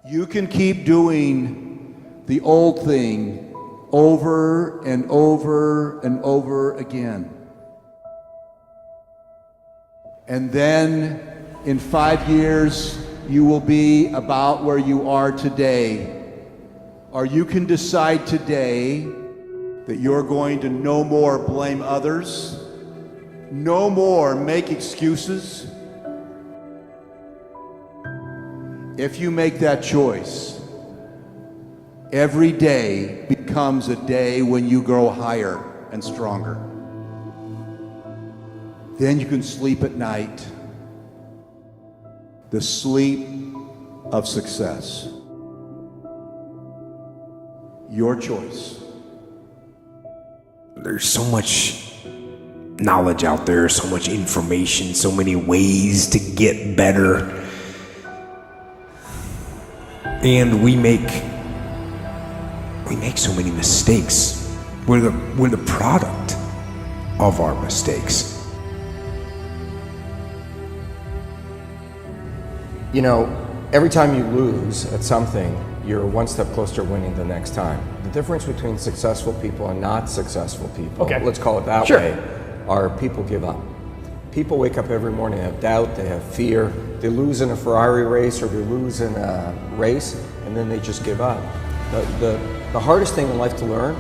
You can keep doing the old thing over and over and over again. And then in 5 years, you will be about where you are today. Or you can decide today that you're going to no more blame others, no more make excuses. If you make that choice, every day becomes a day when you grow higher and stronger. Then you can sleep at night, the sleep of success. Your choice. There's so much knowledge out there, so much information, so many ways to get better. And we make so many mistakes. We're the product of our mistakes. You know, every time you lose at something, you're one step closer to winning the next time. The difference between successful people and not successful people, let's call it that way, are people give up. People wake up every morning, they have doubt, they have fear, they lose in a Ferrari race or they lose in a race, and then they just give up. The hardest thing in life to learn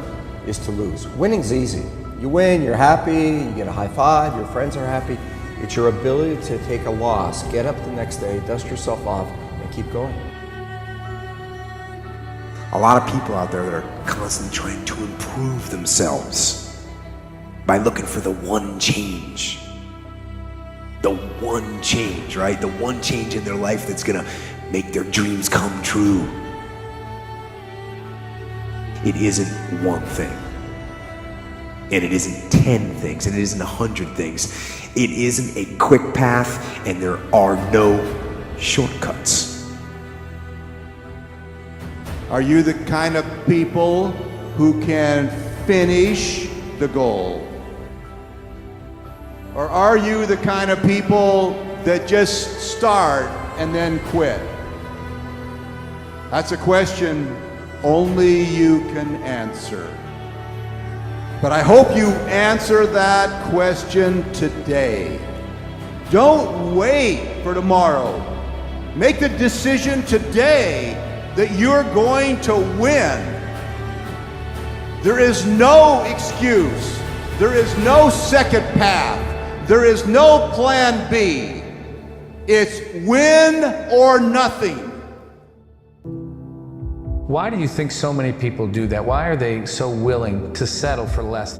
is to lose. Winning's easy. You win, you're happy, you get a high five, your friends are happy. It's your ability to take a loss, get up the next day, dust yourself off, and keep going. A lot of people out there that are constantly trying to improve themselves by looking for the one change. The one change, right? The one change in their life that's gonna make their dreams come true. It isn't one thing. And it isn't 10 things, and it isn't 100 things. It isn't a quick path, and there are no shortcuts. Are you the kind of people who can finish the goal? Or are you the kind of people that just start and then quit? That's a question only you can answer. But I hope you answer that question today. Don't wait for tomorrow. Make the decision today that you're going to win. There is no excuse. There is no second path. There is no plan B. It's win or nothing. Why do you think so many people do that? Why are they so willing to settle for less?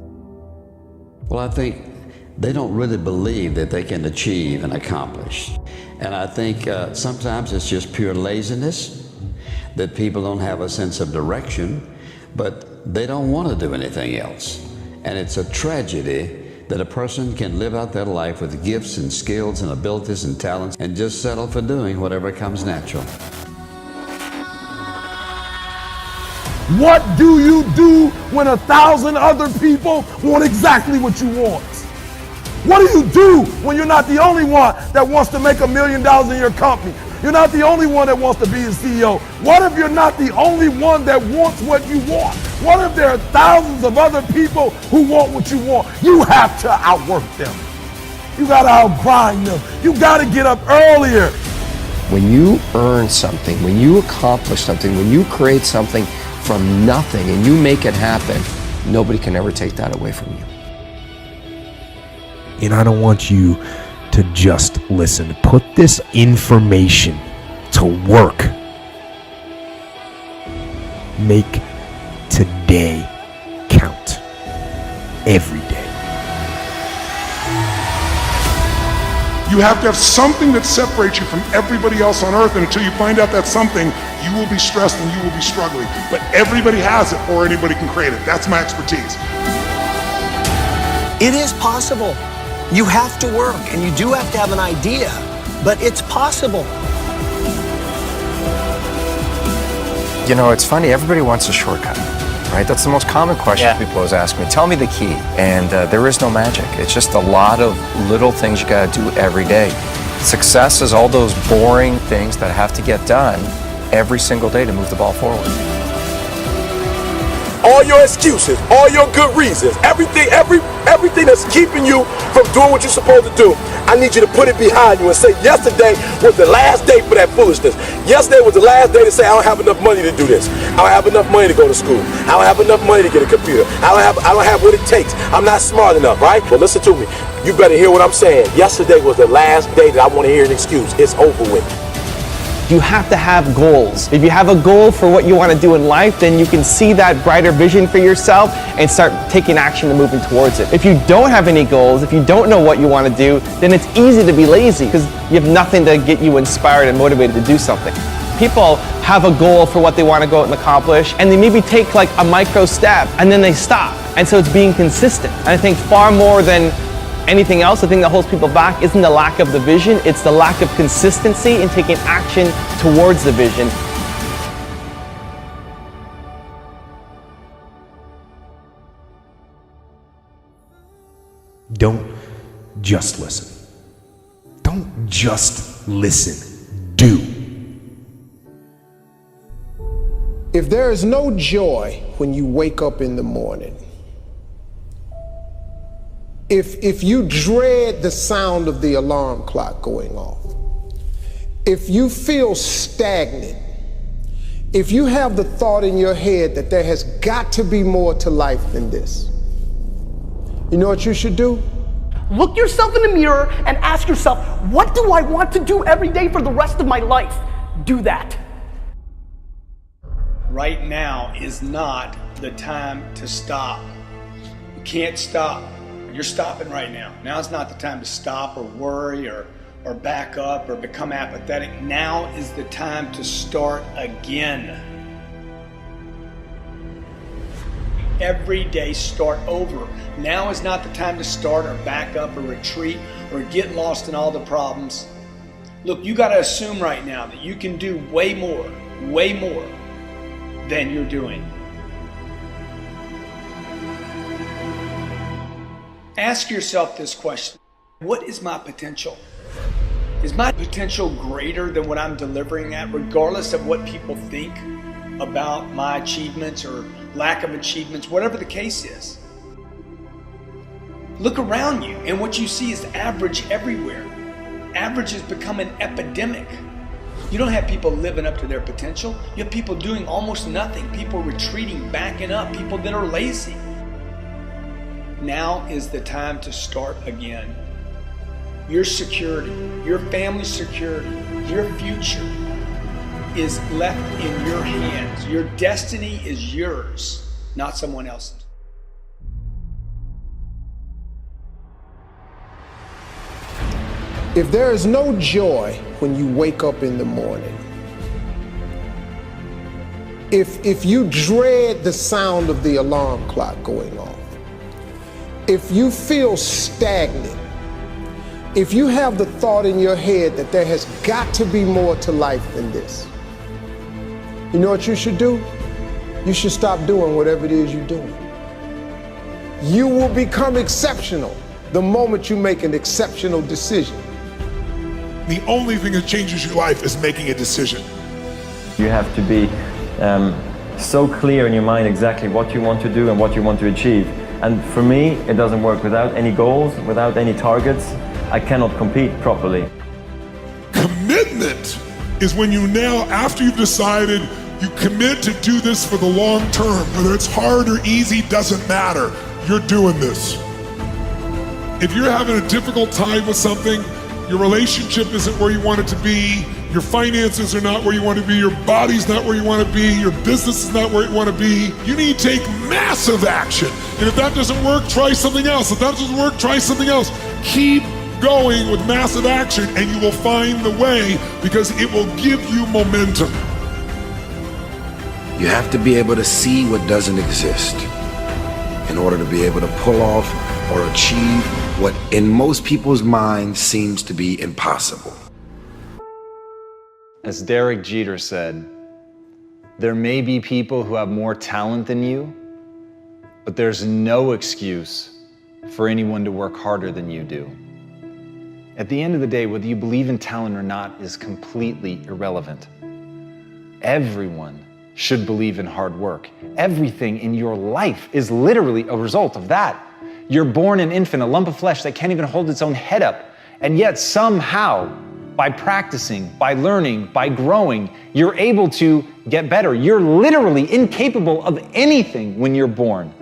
Well, I think they don't really believe that they can achieve and accomplish. And I think sometimes it's just pure laziness, that people don't have a sense of direction, but they don't want to do anything else. And it's a tragedy that a person can live out their life with gifts and skills and abilities and talents and just settle for doing whatever comes natural. What do you do when 1,000 other people want exactly what you want? What do you do when you're not the only one that wants to make $1 million in your company? You're not the only one that wants to be a CEO. What if you're not the only one that wants what you want? What if there are thousands of other people who want what you want? You have to outwork them. You gotta outgrind them. You gotta get up earlier. When you earn something, when you accomplish something, when you create something from nothing and you make it happen, nobody can ever take that away from you. And I don't want you to just listen. Put this information to work. Make today count. Every day. You have to have something that separates you from everybody else on earth, and until you find out that something, you will be stressed and you will be struggling. But everybody has it, or anybody can create it. That's my expertise. It is possible. You have to work, and you do have to have an idea, but it's possible. You know, it's funny, everybody wants a shortcut, right? That's the most common question people always ask me. Tell me the key. And there is no magic. It's just a lot of little things you gotta do every day. Success is all those boring things that have to get done every single day to move the ball forward. All your excuses, all your good reasons, everything that's keeping you from doing what you're supposed to do, I need you to put it behind you and say, yesterday was the last day for that foolishness. Yesterday was the last day to say, I don't have enough money to do this. I don't have enough money to go to school. I don't have enough money to get a computer. I don't have what it takes. I'm not smart enough, right? Well, listen to me. You better hear what I'm saying. Yesterday was the last day that I want to hear an excuse. It's over with. You have to have goals. If you have a goal for what you want to do in life, then you can see that brighter vision for yourself and start taking action and moving towards it. If you don't have any goals, if you don't know what you want to do, then it's easy to be lazy because you have nothing to get you inspired and motivated to do something. People have a goal for what they want to go out and accomplish, and they maybe take like a micro step and then they stop. And so it's being consistent. And I think far more than anything else, the thing that holds people back isn't the lack of the vision, it's the lack of consistency in taking action towards the vision. Don't just listen. Don't just listen. Do. If there is no joy when you wake up in the morning, if you dread the sound of the alarm clock going off, if you feel stagnant, if you have the thought in your head that there has got to be more to life than this, you know what you should do? Look yourself in the mirror and ask yourself, what do I want to do every day for the rest of my life? Do that. Right now is not the time to stop. You can't stop. You're stopping right now. Now's not the time to stop or worry or back up or become apathetic. Now is the time to start again. Every day start over. Now is not the time to start or back up or retreat or get lost in all the problems. Look, you got to assume right now that you can do way more than you're doing. Ask yourself this question: what is my potential? Is my potential greater than what I'm delivering at, regardless of what people think about my achievements or lack of achievements, whatever the case is? Look around you, and what you see is average everywhere. Average has become an epidemic. You don't have people living up to their potential. You have people doing almost nothing, people retreating, backing up, people that are lazy. Now is the time to start again. Your security, your family's security, your future is left in your hands. Your destiny is yours, not someone else's. If there is no joy when you wake up in the morning, if you dread the sound of the alarm clock going off, if you feel stagnant, if you have the thought in your head that there has got to be more to life than this, you know what you should do? You should stop doing whatever it is you're doing. You will become exceptional the moment you make an exceptional decision. The only thing that changes your life is making a decision. You have to be so clear in your mind exactly what you want to do and what you want to achieve. And for me, it doesn't work. Without any goals, without any targets, I cannot compete properly. Commitment is when you now, after you've decided, you commit to do this for the long term. Whether it's hard or easy, doesn't matter. You're doing this. If you're having a difficult time with something, your relationship isn't where you want it to be, your finances are not where you want to be, your body's not where you want to be, your business is not where you want to be, you need to take massive action. And if that doesn't work, try something else. If that doesn't work, try something else. Keep going with massive action and you will find the way, because it will give you momentum. You have to be able to see what doesn't exist in order to be able to pull off or achieve what in most people's minds seems to be impossible. As Derek Jeter said, there may be people who have more talent than you, but there's no excuse for anyone to work harder than you do. At the end of the day, whether you believe in talent or not is completely irrelevant. everyone should believe in hard work. Everything in your life is literally a result of that. You're born an infant, a lump of flesh that can't even hold its own head up. And yet somehow, by practicing, by learning, by growing, you're able to get better. You're literally incapable of anything when you're born.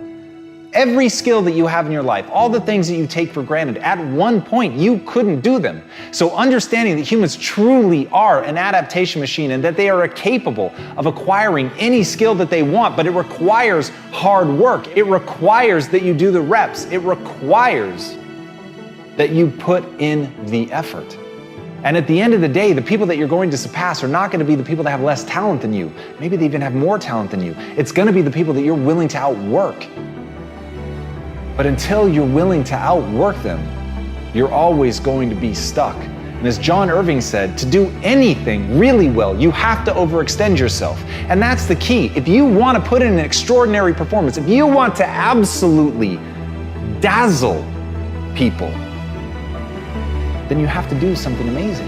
Every skill that you have in your life, all the things that you take for granted, at one point you couldn't do them. So understanding that humans truly are an adaptation machine and that they are capable of acquiring any skill that they want, but it requires hard work. It requires that you do the reps. It requires that you put in the effort. And at the end of the day, the people that you're going to surpass are not going to be the people that have less talent than you. Maybe they even have more talent than you. It's going to be the people that you're willing to outwork. But until you're willing to outwork them, you're always going to be stuck. And as John Irving said, to do anything really well, you have to overextend yourself. And that's the key. If you want to put in an extraordinary performance, if you want to absolutely dazzle people, then you have to do something amazing.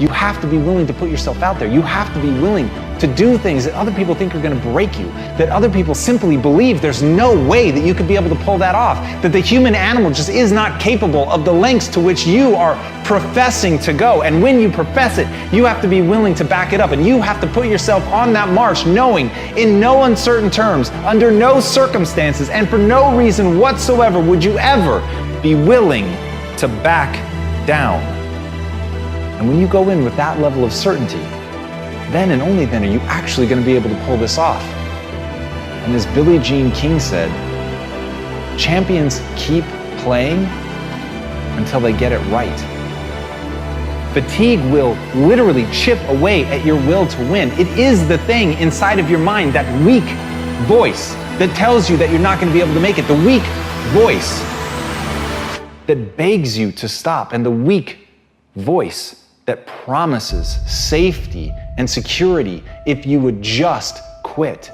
You have to be willing to put yourself out there. You have to be willing to do things that other people think are going to break you, that other people simply believe there's no way that you could be able to pull that off, that the human animal just is not capable of the lengths to which you are professing to go. And when you profess it, you have to be willing to back it up, and you have to put yourself on that march knowing in no uncertain terms, under no circumstances, and for no reason whatsoever would you ever be willing to back down. And when you go in with that level of certainty, then and only then are you actually going to be able to pull this off. And as Billie Jean King said, champions keep playing until they get it right. Fatigue will literally chip away at your will to win. It is the thing inside of your mind, that weak voice that tells you that you're not going to be able to make it, the weak voice that begs you to stop, and the weak voice that promises safety and security if you would just quit.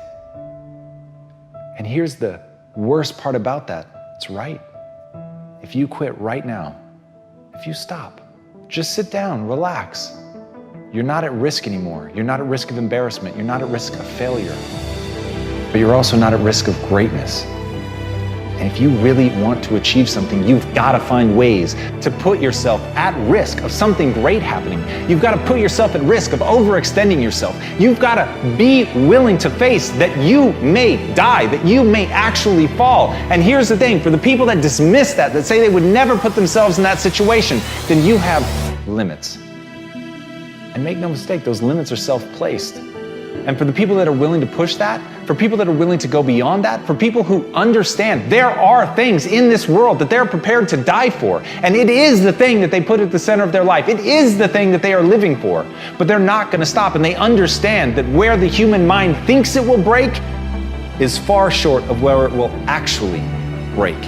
And here's the worst part about that. It's right. If you quit right now, if you stop, just sit down, relax. You're not at risk anymore. You're not at risk of embarrassment. You're not at risk of failure. But you're also not at risk of greatness. And if you really want to achieve something, you've got to find ways to put yourself at risk of something great happening. You've got to put yourself at risk of overextending yourself. You've got to be willing to face that you may die, that you may actually fall. And here's the thing, for the people that dismiss that say they would never put themselves in that situation, then you have limits. And make no mistake, those limits are self-placed. And for the people that are willing to push that, for people that are willing to go beyond that, for people who understand there are things in this world that they're prepared to die for, and it is the thing that they put at the center of their life. It is the thing that they are living for, but they're not going to stop, and they understand that where the human mind thinks it will break is far short of where it will actually break.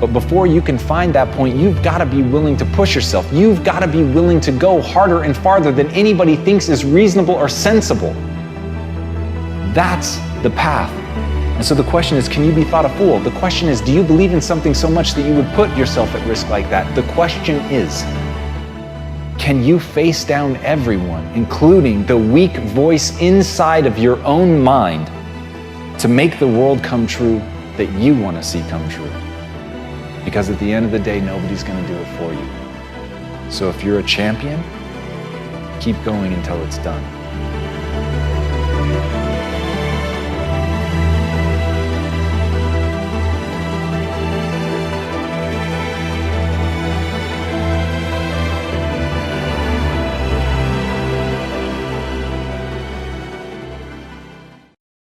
But before you can find that point, you've got to be willing to push yourself. You've got to be willing to go harder and farther than anybody thinks is reasonable or sensible. That's the path. And so the question is, can you be thought a fool? The question is, do you believe in something so much that you would put yourself at risk like that? The question is, can you face down everyone, including the weak voice inside of your own mind, to make the world come true that you want to see come true? Because at the end of the day, nobody's going to do it for you. So if you're a champion, keep going until it's done.